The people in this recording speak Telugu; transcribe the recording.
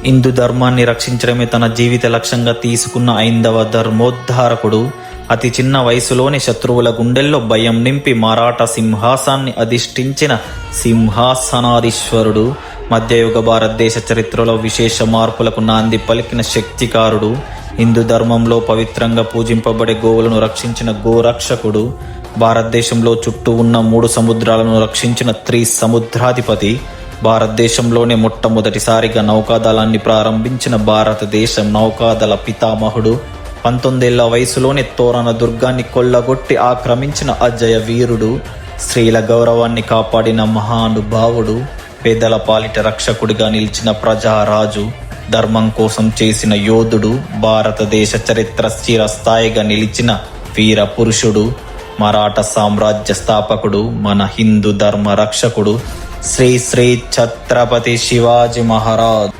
హిందూ ధర్మాన్ని రక్షించడమే తన జీవిత లక్ష్యంగా తీసుకున్న ఐందవ ధర్మోద్ధారకుడు, అతి చిన్న వయసులోని శత్రువుల గుండెల్లో భయం నింపి మరాఠా సింహాసాన్ని అధిష్ఠించిన సింహాసనాధీశ్వరుడు, మధ్యయుగ భారతదేశ చరిత్రలో విశేష మార్పులకు నాంది పలికిన శక్తికారుడు, హిందూ ధర్మంలో పవిత్రంగా పూజింపబడే గోవులను రక్షించిన గోరక్షకుడు, భారతదేశంలో చుట్టూ ఉన్న 3 సముద్రాలను రక్షించిన త్రిసముద్రాధిపతి, భారతదేశంలోనే మొట్టమొదటిసారిగా నౌకాదళాన్ని ప్రారంభించిన భారతదేశ నౌకాదళ పితామహుడు, 19 ఏళ్ల వయసులోనే తోరణ దుర్గాన్ని కొల్లగొట్టి ఆక్రమించిన అజయ వీరుడు, స్త్రీల గౌరవాన్ని కాపాడిన మహానుభావుడు, పేదల పాలిట రక్షకుడిగా నిలిచిన ప్రజారాజు, ధర్మం కోసం చేసిన యోధుడు, భారతదేశ చరిత్ర చిరస్థాయిగా నిలిచిన వీర పురుషుడు, మరాఠా సామ్రాజ్య స్థాపకుడు, మన హిందూ ధర్మ రక్షకుడు శ్రీ ఛత్రపతి శివాజీ మహారాజ్.